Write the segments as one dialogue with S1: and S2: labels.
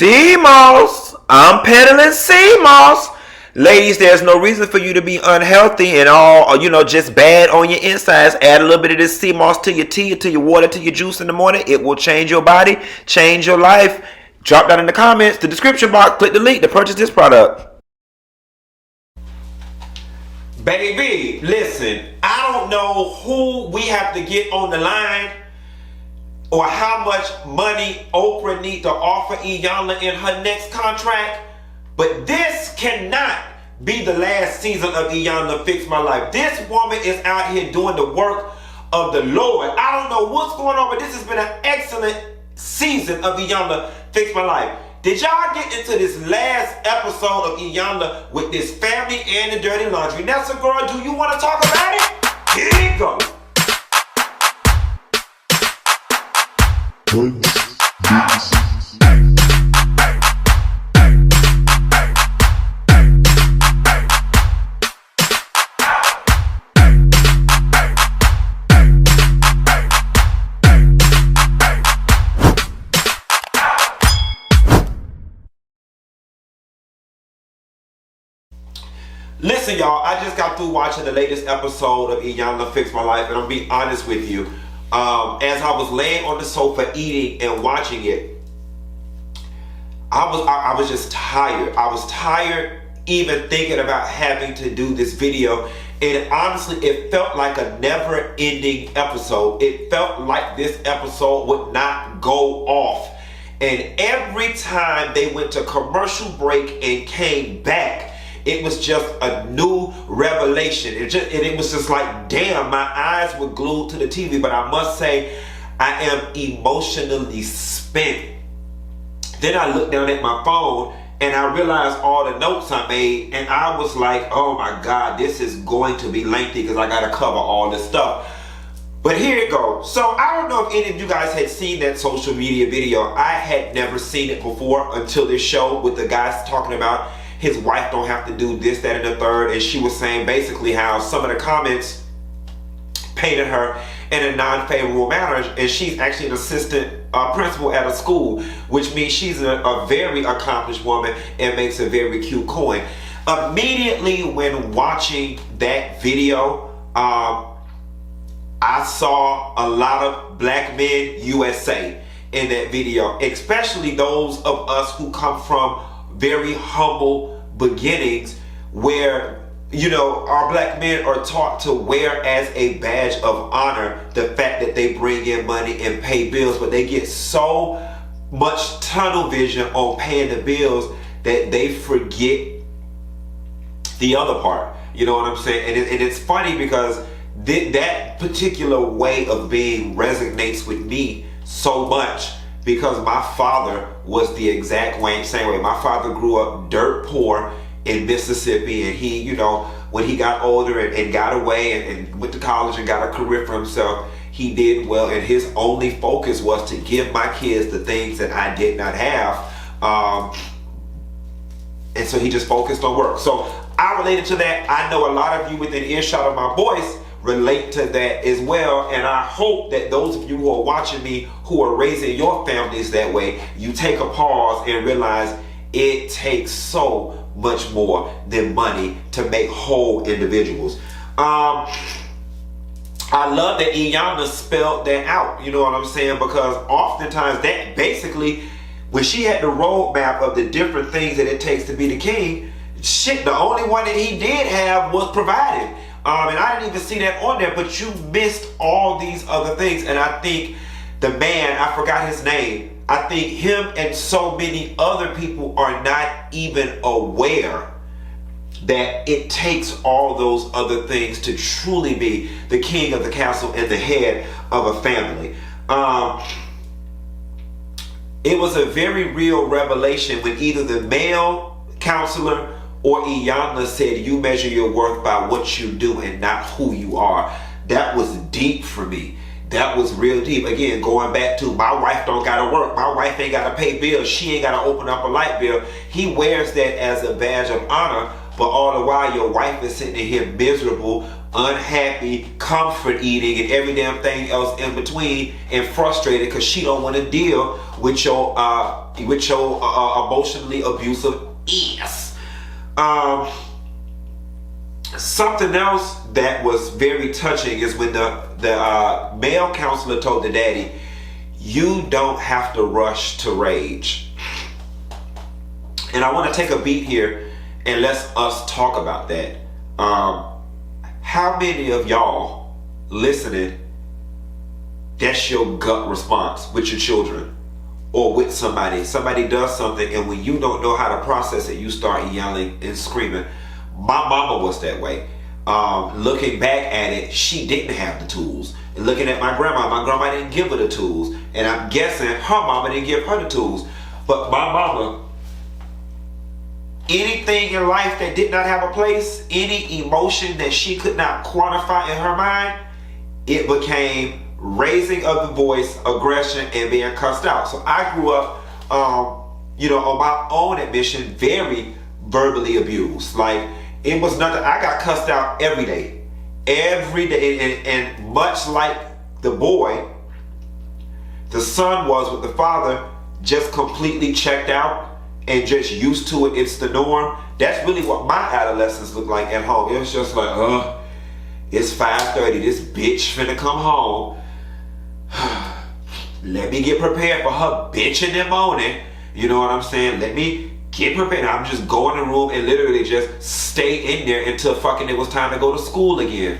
S1: Moss. I'm peddling Moss. Ladies, there's no reason for you to be unhealthy and all, just bad on your insides. Add a little bit of this Moss to your tea, to your water, to your juice in the morning. It will change your body, change your life. Drop down in the comments, the description box, click the link to purchase this product. Baby, listen, I don't know who we have to get on the line or how much money Oprah needs to offer Iyanla in her next contract, but this cannot be the last season of Iyanla Fix My Life. This woman is out here doing the work of the Lord. I don't know what's going on, but this has been an excellent season of Iyanla Fix My Life. Did y'all get into this last episode of Iyanla with this family and the dirty laundry? Nessa, girl, do you want to talk about it? Here you go. Listen, y'all, I just got through watching the latest episode of Iyanla Fix My Life, and I'm being honest with you. As I was laying on the sofa eating and watching it, I was just tired. I was tired even thinking about having to do this video. And honestly, it felt like a never-ending episode. It felt like this episode would not go off. And every time they went to commercial break and came back, it was just a new revelation. It was just like, damn, my eyes were glued to the TV. But I must say, I am emotionally spent. Then I looked down at my phone and I realized all the notes I made. And I was like, oh my God, this is going to be lengthy because I got to cover all this stuff. But here it goes. So I don't know if any of you guys had seen that social media video. I had never seen it before until this show with the guys talking about his wife don't have to do this, that, and the third. And she was saying basically how some of the comments painted her in a non-favorable manner. And she's actually an assistant principal at a school, which means she's a very accomplished woman and makes a very cute coin. Immediately when watching that video, I saw a lot of Black Men USA in that video, especially those of us who come from very humble beginnings where, our Black men are taught to wear as a badge of honor the fact that they bring in money and pay bills, but they get so much tunnel vision on paying the bills that they forget the other part. You know what I'm saying? And it's funny because that particular way of being resonates with me so much, because my father was the exact same way. My father grew up dirt poor in Mississippi, and he, when he got older and got away and went to college and got a career for himself, he did well, and his only focus was to give my kids the things that I did not have. And so he just focused on work. So I related to that. I know a lot of you within earshot of my voice relate to that as well, and I hope that those of you who are watching me who are raising your families that way, you take a pause and realize it takes so much more than money to make whole individuals. I love that Iyanla spelled that out, you know what I'm saying, because oftentimes that basically, when she had the roadmap of the different things that it takes to be the king, shit, the only one that he did have was provided. And I didn't even see that on there, but you missed all these other things. And I think the man, I forgot his name, I think him and so many other people are not even aware that it takes all those other things to truly be the king of the castle and the head of a family. It was a very real revelation when either the male counselor or Iyanla said, you measure your worth by what you do and not who you are. That was deep for me. That was real deep. Again, going back to my wife don't gotta work. My wife ain't gotta pay bills. She ain't gotta open up a light bill. He wears that as a badge of honor, but all the while your wife is sitting here miserable, unhappy, comfort eating, and every damn thing else in between, and frustrated because she don't want to deal with your emotionally abusive ass. Something else that was very touching is when the male counselor told the daddy, "You don't have to rush to rage." And I want to take a beat here and let us talk about that. How many of y'all listening, that's your gut response with your children or with somebody? Somebody does something, and when you don't know how to process it, you start yelling and screaming. My mama was that way. Looking back at it, she didn't have the tools. And looking at my grandma didn't give her the tools. And I'm guessing her mama didn't give her the tools. But my mama, anything in life that did not have a place, any emotion that she could not quantify in her mind, it became raising of the voice, aggression, and being cussed out. So I grew up, on my own admission, very verbally abused. Like, it was nothing. I got cussed out every day. And much like the boy, the son was with the father, just completely checked out and just used to it. It's the norm. That's really what my adolescence looked like at home. It was just like, it's 5:30. This bitch finna come home. Let me get prepared for her bitch in the morning. You know what I'm saying? Let me get prepared. I'm just go in the room and literally just stay in there until fucking it was time to go to school again.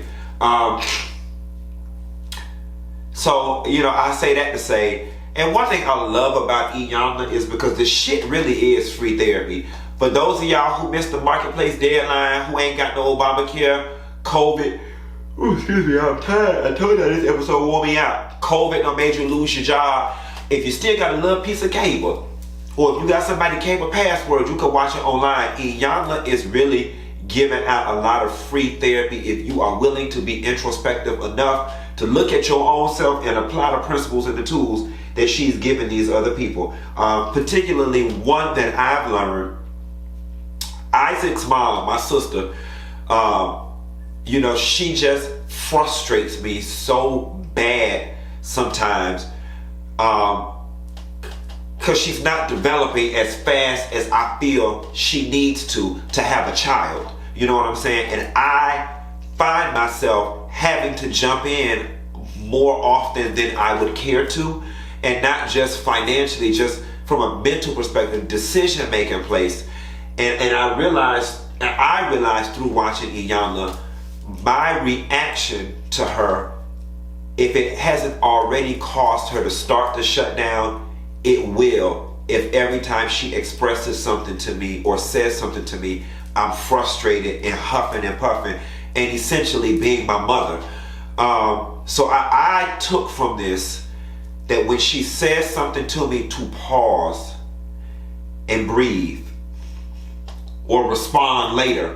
S1: So, I say that to say, and one thing I love about Iyanla is because the shit really is free therapy. For those of y'all who missed the marketplace deadline, who ain't got no Obamacare, COVID, excuse me, I'm tired. I told you this episode wore me out. COVID done made you lose your job. If you still got a little piece of cable, or if you got somebody cable password, you can watch it online. Iyanla is really giving out a lot of free therapy if you are willing to be introspective enough to look at your own self and apply the principles and the tools that she's giving these other people. Particularly one that I've learned, Isaac's mom, my sister, she just frustrates me so bad sometimes. Because she's not developing as fast as I feel she needs to have a child. You know what I'm saying? And I find myself having to jump in more often than I would care to. And not just financially, just from a mental perspective, decision-making place. And I realized through watching Iyanla, my reaction to her, if it hasn't already caused her to start to shut down, it will. If every time she expresses something to me or says something to me, I'm frustrated and huffing and puffing and essentially being my mother. So I took from this that when she says something to me, to pause and breathe or respond later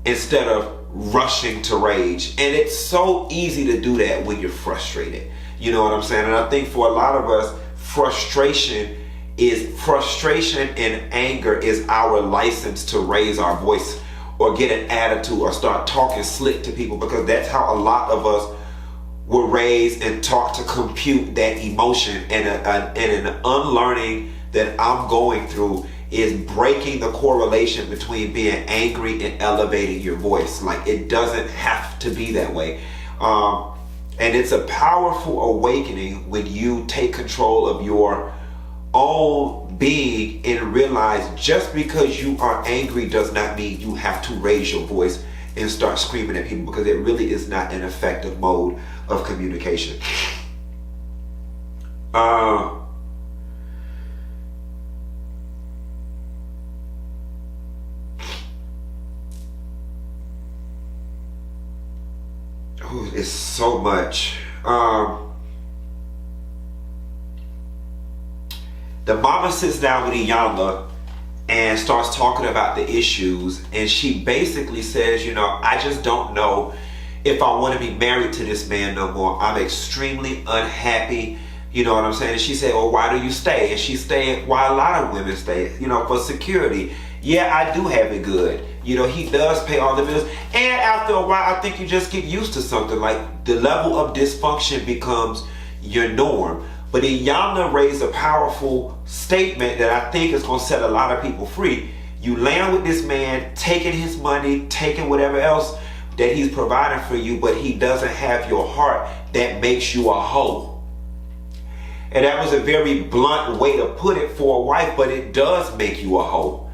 S1: instead of rushing to rage. And it's so easy to do that when you're frustrated. You know what I'm saying? And I think for a lot of us, frustration and anger is our license to raise our voice or get an attitude or start talking slick to people, because that's how a lot of us were raised and taught to compute that emotion. And an unlearning that I'm going through is breaking the correlation between being angry and elevating your voice. Like, it doesn't have to be that way. And it's a powerful awakening when you take control of your own being and realize just because you are angry does not mean you have to raise your voice and start screaming at people, because it really is not an effective mode of communication. It's so much. The mama sits down with Iyanla and starts talking about the issues, and she basically says, I just don't know if I want to be married to this man no more. I'm extremely unhappy You know what I'm saying? And she said, well, why do you stay? And she's staying why a lot of women stay, you know, for security. Yeah, I do have it good. You know, he does pay all the bills. And after a while, I think you just get used to something. Like, the level of dysfunction becomes your norm. But Iyanla raised a powerful statement that I think is going to set a lot of people free. You land with this man, taking his money, taking whatever else that he's providing for you, but he doesn't have your heart. That makes you a hoe. And that was a very blunt way to put it for a wife, but it does make you a hoe.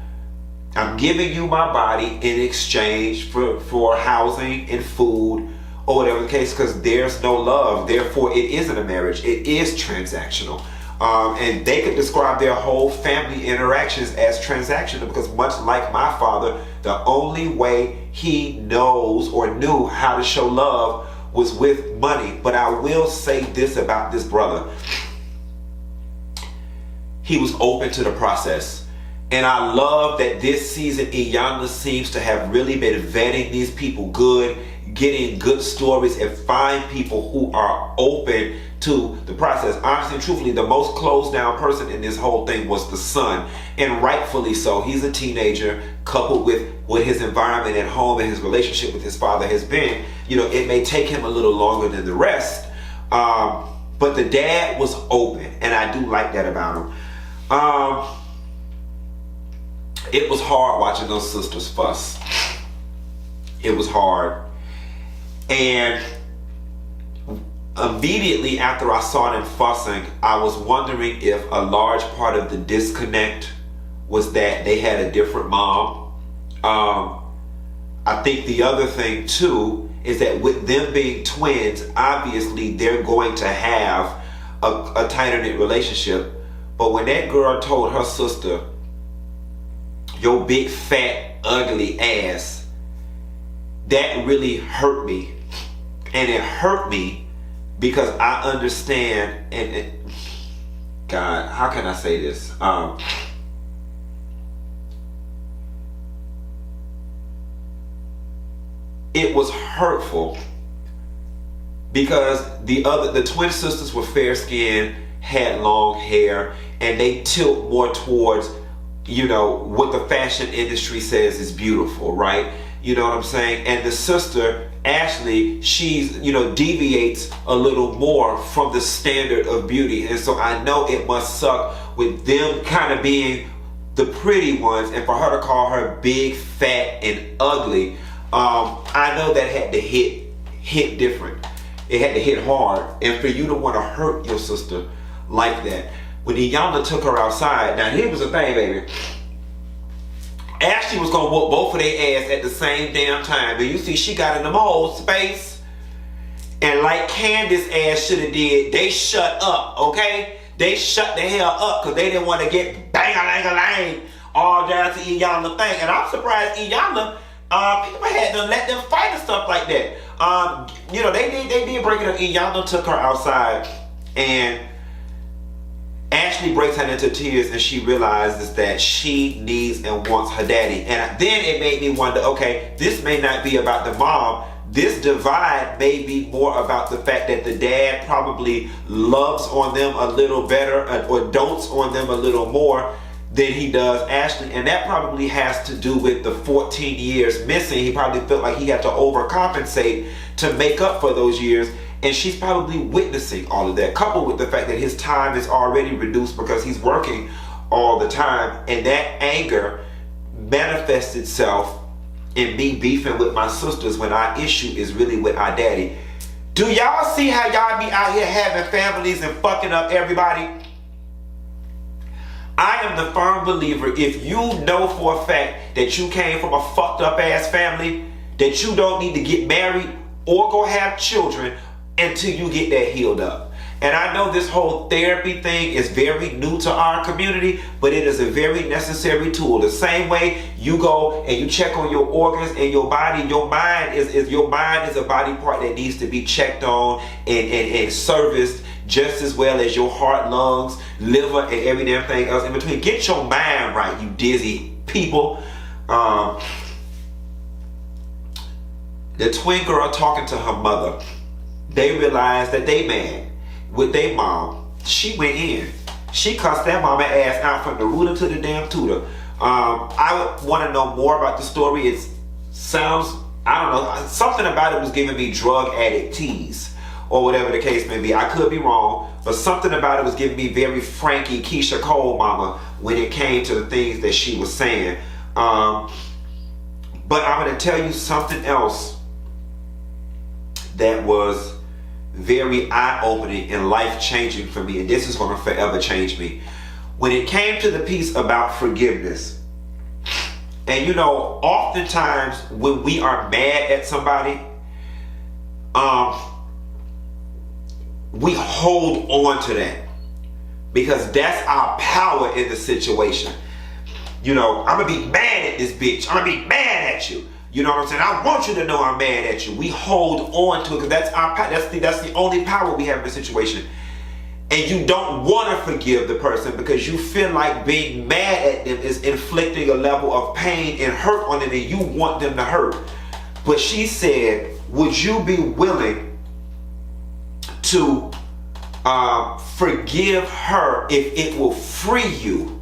S1: I'm giving you my body in exchange for housing and food, or whatever the case, because there's no love. Therefore, it isn't a marriage. It is transactional. And they could describe their whole family interactions as transactional, because much like my father, the only way he knows or knew how to show love was with money. But I will say this about this brother. He was open to the process. And I love that this season, Iyanla seems to have really been vetting these people good, getting good stories, and find people who are open to the process. Honestly and truthfully, the most closed down person in this whole thing was the son, and rightfully so. He's a teenager, coupled with what his environment at home and his relationship with his father has been. You know, it may take him a little longer than the rest, but the dad was open, and I do like that about him. It was hard watching those sisters fuss. It was hard. And immediately after I saw them fussing, I was wondering if a large part of the disconnect was that they had a different mom. I think the other thing too is that with them being twins, obviously they're going to have a tighter knit relationship. But when that girl told her sister, your big fat ugly ass, that really hurt me. And it hurt me because I understand, and God, how can I say this? It was hurtful because the twin sisters were fair skinned, had long hair, and they tilt more towards, you know, what the fashion industry says is beautiful, right? You know what I'm saying? And the sister, Ashley, she's, you know, deviates a little more from the standard of beauty. And so I know it must suck with them kind of being the pretty ones, and for her to call her big, fat, and ugly. I know that had to hit different. It had to hit hard. And for you to want to hurt your sister like that. When Iyanla took her outside, now here was the thing, baby. Ashley was gonna whoop both of their ass at the same damn time. But you see, she got in the mold space. And like Candace ass should have did, they shut up, okay? They shut the hell up because they didn't want to get bang-a-lang-a-lang all down to Iyanla thing. And I'm surprised Iyanla, people had to let them fight and stuff like that. You know, they did bring it up. Iyanla took her outside, and Ashley breaks out into tears, and she realizes that she needs and wants her daddy. And then it made me wonder, okay, this may not be about the mom. This divide may be more about the fact that the dad probably loves on them a little better or dotes on them a little more than he does Ashley. And that probably has to do with the 14 years missing. He probably felt like he had to overcompensate to make up for those years. And she's probably witnessing all of that, coupled with the fact that his time is already reduced because he's working all the time. And that anger manifests itself in me beefing with my sisters when our issue is really with our daddy. Do y'all see how y'all be out here having families and fucking up everybody? I am the firm believer, if you know for a fact that you came from a fucked up ass family, that you don't need to get married or go have children until you get that healed up. And I know this whole therapy thing is very new to our community, but it is a very necessary tool. The same way you go and you check on your organs and your body, your mind is a body part that needs to be checked on and serviced just as well as your heart, lungs, liver, and every damn thing else in between. Get your mind right, you dizzy people. The twin girl talking to her mother, they realized that they mad with their mom she went in. She cussed that mama ass out from the rooter to the damn tutor. I would want to know more about the story. It sounds, I don't know, something about it was giving me drug addict tease, or whatever the case may be. I could be wrong, but something about it was giving me very Frankie Keisha Cole mama when it came to the things that she was saying. But I'm going to tell you something else that was very eye-opening and life-changing for me, and this is going to forever change me. When it came to the piece about forgiveness, and you know, oftentimes when we are mad at somebody, we hold on to that because that's our power in the situation. You know, I'm gonna be mad at this bitch. I'm gonna be mad at you. You know what I'm saying? I want you to know I'm mad at you. We hold on to it because that's our power. That's the only power we have in the situation. And you don't want to forgive the person because you feel like being mad at them is inflicting a level of pain and hurt on them, and you want them to hurt. But she said, would you be willing to forgive her if it will free you?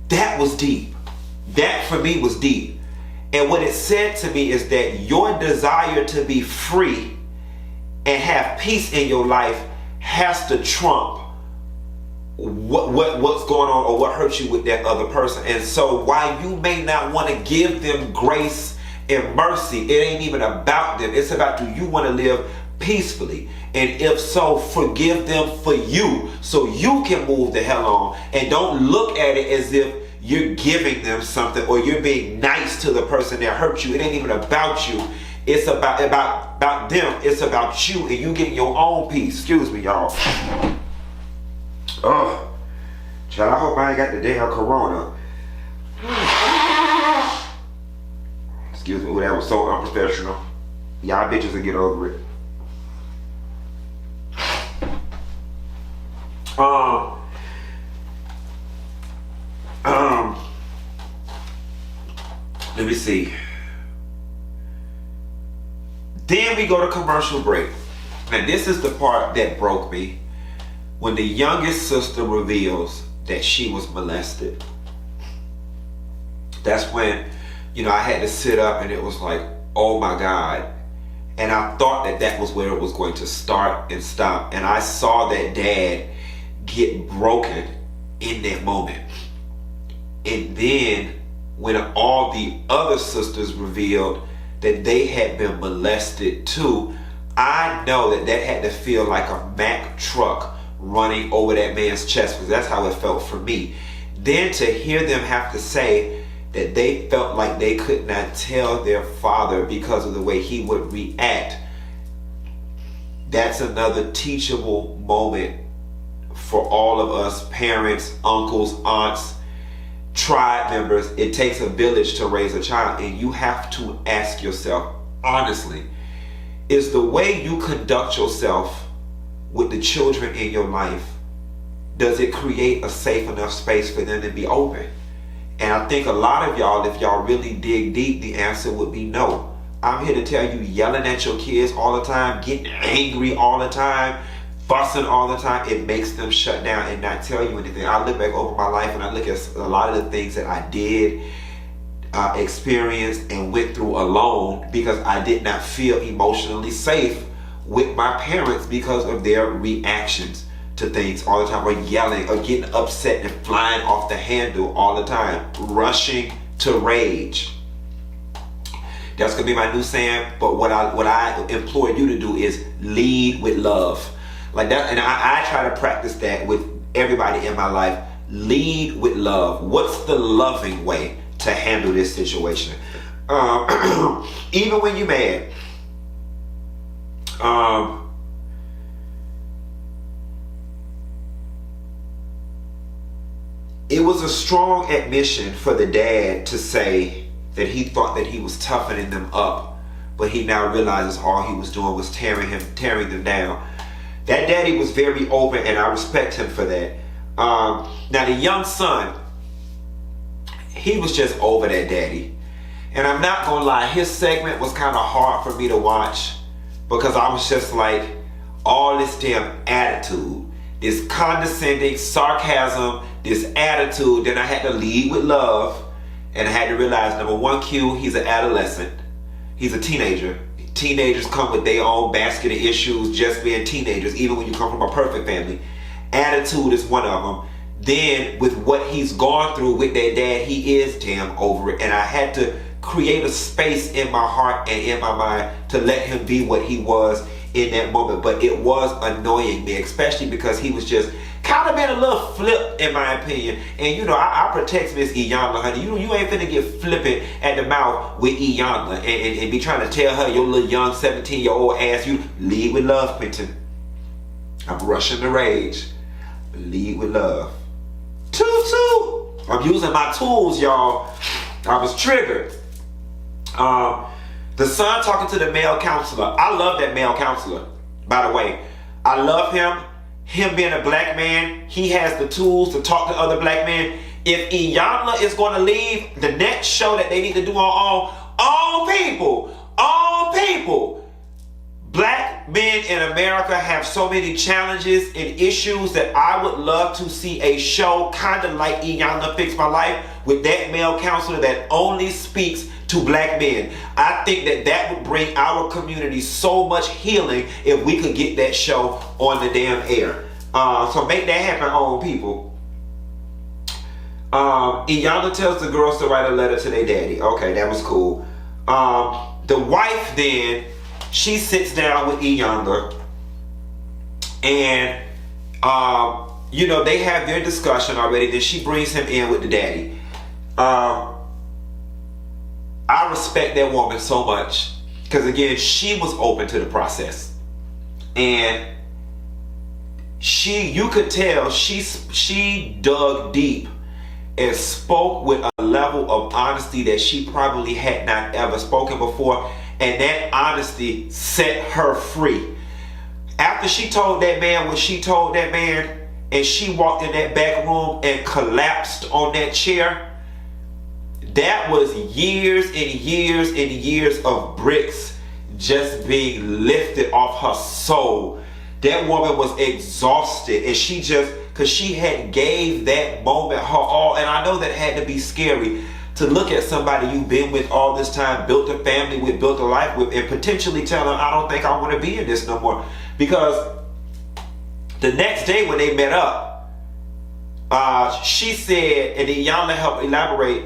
S1: That was deep. That for me was deep. And what it said to me is that your desire to be free and have peace in your life has to trump what's going on or what hurt you with that other person. And so while you may not want to give them grace and mercy, it ain't even about them. It's about, do you want to live peacefully? And if so, forgive them for you so you can move the hell on, and don't look at it as if you're giving them something or you're being nice to the person that hurt you. It ain't even about you. It's about them. It's about you and you getting your own peace. Excuse me, y'all. Oh, child, I hope I ain't got the damn corona. Excuse me, that was so unprofessional. Y'all bitches will get over it. Let me see. Then we go to commercial break. Now this is the part that broke me. When the youngest sister reveals that she was molested. That's when, you know, I had to sit up and it was like, oh my God. And I thought that that was where it was going to start and stop. And I saw that dad get broken in that moment. And then when all the other sisters revealed that they had been molested too, I know that that had to feel like a Mack truck running over that man's chest, because that's how it felt for me. Then to hear them have to say that they felt like they could not tell their father because of the way he would react, that's another teachable moment for all of us parents, uncles, aunts, tribe members. It takes a village to raise a child, and you have to ask yourself honestly, is the way you conduct yourself with the children in your life, does it create a safe enough space for them to be open? And I think a lot of y'all, if y'all really dig deep, the answer would be no. I'm here to tell you, yelling at your kids all the time, getting angry all the time, fussing all the time, it makes them shut down and not tell you anything. I look back over my life and I look at a lot of the things that I did, experienced, and went through alone because I did not feel emotionally safe with my parents because of their reactions to things all the time, or yelling, or getting upset and flying off the handle all the time, rushing to rage. That's gonna be my new saying, but what I implore you to do is lead with love. Like that, and I try to practice that with everybody in my life. Lead with love. What's the loving way to handle this situation? Even when you're mad. It was a strong admission for the dad to say that he thought that he was toughening them up, but he now realizes all he was doing was tearing them down. That daddy was very open, and I respect him for that. Now the young son, he was just over that daddy. And I'm not gonna lie, his segment was kind of hard for me to watch because I was just like, all this damn attitude. this condescending sarcasm, this attitude. Then I had to lead with love, and I had to realize, number one, Q, he's an adolescent. He's a teenager. Teenagers come with their own basket of issues, just being teenagers, even when you come from a perfect family. Attitude is one of them. Then with what he's gone through with that dad, he is damn over it. And I had to create a space in my heart and in my mind to let him be what he was in that moment. But it was annoying me, especially because he was just kind of being a little flip, in my opinion. And you know, I protect Miss Iyanla, honey. You ain't finna get flippant at the mouth with Iyanla and be trying to tell her, your little young 17-year-old ass, you lead with love, Quentin. I'm rushing the rage. Lead with love. Toot. I'm using my tools, y'all. I was triggered. The son talking to the male counselor. I love that male counselor, by the way. I love him. Him being a black man, he has the tools to talk to other black men. If Iyanla is going to leave, the next show that they need to do on all people, black men in America have so many challenges and issues that I would love to see a show kind of like Iyanla Fix My Life with that male counselor that only speaks to black men. I think that would bring our community so much healing if we could get that show on the damn air. So make that happen, on people. Iyanla tells the girls to write a letter to their daddy. Okay, that was cool. The wife then, she sits down with Iyanla, and you know, they have their discussion already. Then she brings him in with the daddy. I respect that woman so much because, again, she was open to the process, and you could tell she dug deep and spoke with a level of honesty that she probably had not ever spoken before, and that honesty set her free. After she told that man what she told that man, and she walked in that back room and collapsed on that chair, that was years and years and years of bricks just being lifted off her soul. That woman was exhausted, and she just, because she had gave that moment her all. And I know that had to be scary to look at somebody you've been with all this time, built a family with, built a life with, and potentially tell them, I don't think I want to be in this no more. Because the next day when they met up, she said, and Iyanla helped elaborate,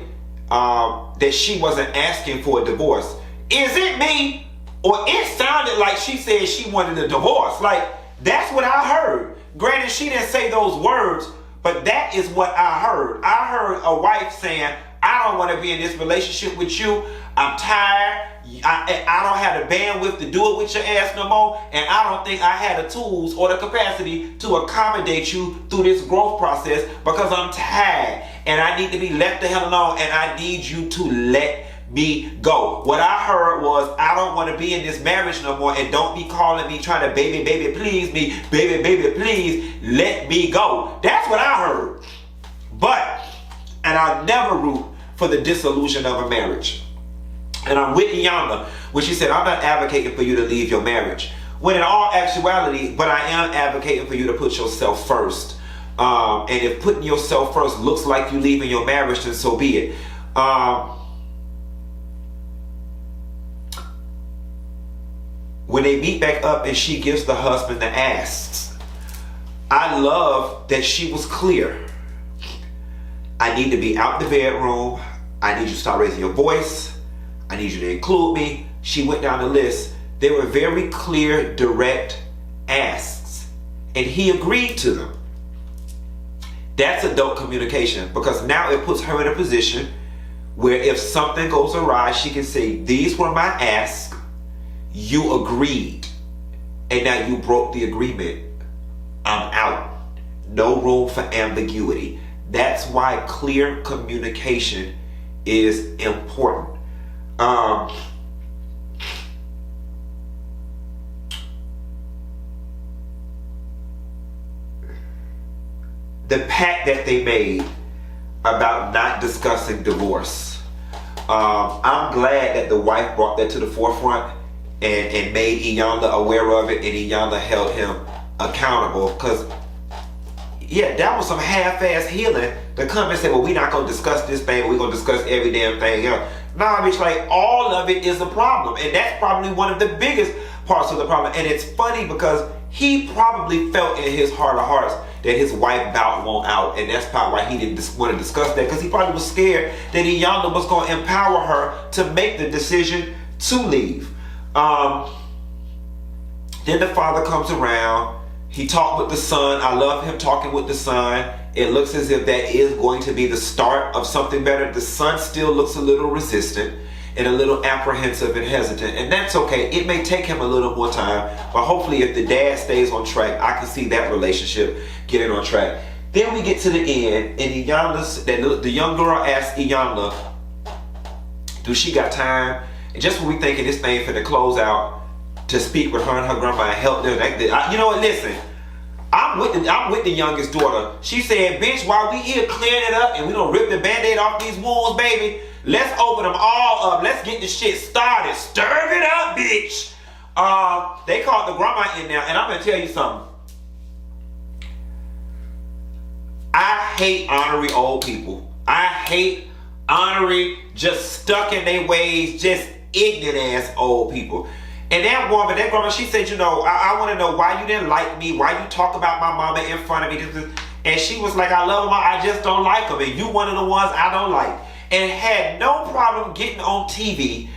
S1: that she wasn't asking for a divorce. Is it me? Or it sounded like she said she wanted a divorce. Like, that's what I heard. Granted, she didn't say those words, but that is what I heard. I heard a wife saying, I don't want to be in this relationship with you. I'm tired. I don't have the bandwidth to do it with your ass no more. And I don't think I have the tools or the capacity to accommodate you through this growth process because I'm tired. And I need to be left the hell alone. And I need you to let me go. What I heard was, I don't want to be in this marriage no more, and don't be calling me trying to baby please me, baby please let me go. That's what I heard. And I'll never root for the dissolution of a marriage. And I'm with Iyanla when she said, I'm not advocating for you to leave your marriage, when in all actuality, but I am advocating for you to put yourself first. And if putting yourself first looks like you leaving your marriage, then so be it. When they meet back up and she gives the husband the asks, I love that she was clear. I need to be out the bedroom. I need you to start raising your voice. I need you to include me. She went down the list. They were very clear, direct asks, and he agreed to them. That's adult communication, because now it puts her in a position where if something goes awry, she can say, these were my asks. You agreed, and now you broke the agreement. I'm out. No room for ambiguity. That's why clear communication is important. The pact that they made about not discussing divorce. I'm glad that the wife brought that to the forefront and made Iyanla aware of it, and Iyanla held him accountable, because yeah, that was some half-ass healing to come and say, well, we're not going to discuss this thing, we're going to discuss every damn thing else. Nah, bitch, like, all of it is a problem. And that's probably one of the biggest parts of the problem. And it's funny because he probably felt in his heart of hearts that his wife bout won't out. And that's probably why he didn't want to discuss that, because he probably was scared that Iyanla was going to empower her to make the decision to leave. Then the father comes around. He talked with the son. I love him talking with the son. It looks as if that is going to be the start of something better. The son still looks a little resistant and a little apprehensive and hesitant, and that's okay. It may take him a little more time, but hopefully if the dad stays on track, I can see that relationship getting on track. Then we get to the end, and the young girl asks Iyanla, do she got time? And just when we thinking this thing finna close out, to speak with her and her grandma and help them. You know what, listen, I'm with the youngest daughter. She said, bitch, while we here clearing it up and we gonna rip the band-aid off these wounds, baby, let's open them all up. Let's get this shit started. Stir it up, bitch. They called the grandma in there, and I'm gonna tell you something. I hate ornery old people. I hate ornery, just stuck in their ways, just ignorant ass old people. And that woman, that grandma, she said, you know, I want to know why you didn't like me, why you talk about my mama in front of me. And she was like, I love her, I just don't like them. And you one of the ones I don't like. And had no problem getting on TV,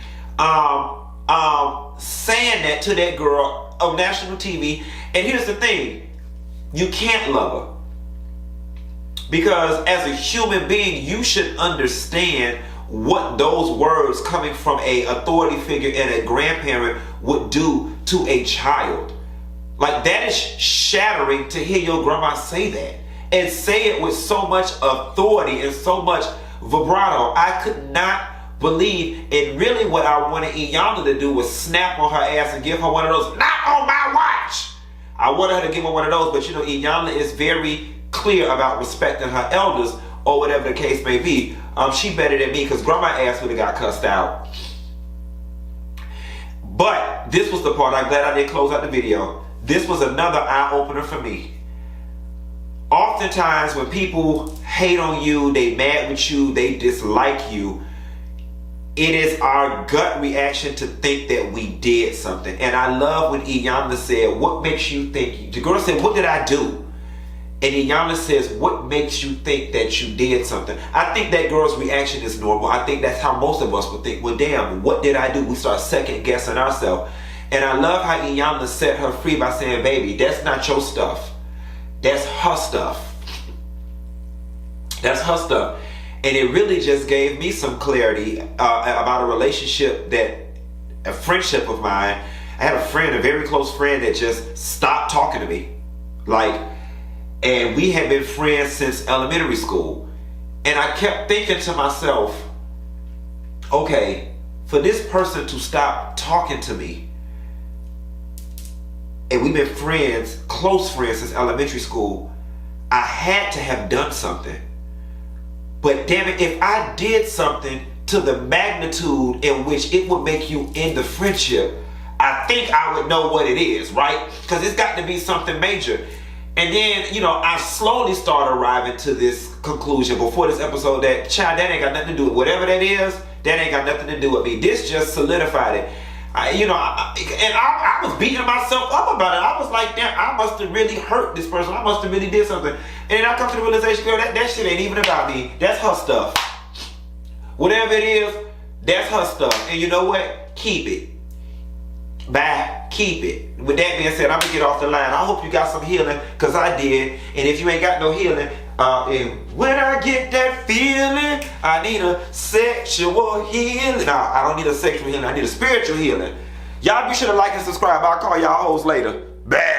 S1: saying that to that girl on national TV. And here's the thing, you can't love her. Because as a human being, you should understand what those words coming from a authority figure and a grandparent would do to a child. Like, that is shattering to hear your grandma say that, and say it with so much authority and so much vibrato. I could not believe, and really what I wanted Iyanla to do was snap on her ass and give her one of those, not on my watch. I wanted her to give her one of those, but you know, Iyanla is very clear about respecting her elders, or whatever the case may be. She better than me, because grandma ass would have got cussed out. But this was the part, I'm glad I did close out the video. This was another eye-opener for me. Oftentimes when people hate on you, they mad with you, they dislike you, it is our gut reaction to think that we did something. And I love when Iyanla said, what makes you think? The girl said, what did I do? And Iyanla says, what makes you think that you did something? I think that girl's reaction is normal. I think that's how most of us would think. Well, damn, what did I do? We start second guessing ourselves. And I love how Iyanla set her free by saying, baby, that's not your stuff. That's her stuff. That's her stuff. And it really just gave me some clarity about a relationship, a friendship of mine. I had a friend, a very close friend, that just stopped talking to me. And we had been friends since elementary school. And I kept thinking to myself, okay, for this person to stop talking to me, and we've been friends, close friends since elementary school, I had to have done something. But damn it, if I did something to the magnitude in which it would make you end the friendship, I think I would know what it is, right? Because it's got to be something major. And then, you know, I slowly started arriving to this conclusion before this episode that, child, that ain't got nothing to do with whatever that is. That ain't got nothing to do with me. This just solidified it. I was beating myself up about it. I was like, damn, I must have really hurt this person. I must have really did something. And then I come to the realization, girl, that shit ain't even about me. That's her stuff. Whatever it is, that's her stuff. And you know what? Keep it. Bye. Keep it. With that being said, I'm going to get off the line. I hope you got some healing, because I did. And if you ain't got no healing, and when I get that feeling, I need a sexual healing. No, I don't need a sexual healing. I need a spiritual healing. Y'all be sure to like and subscribe. I'll call y'all hoes later. Bye.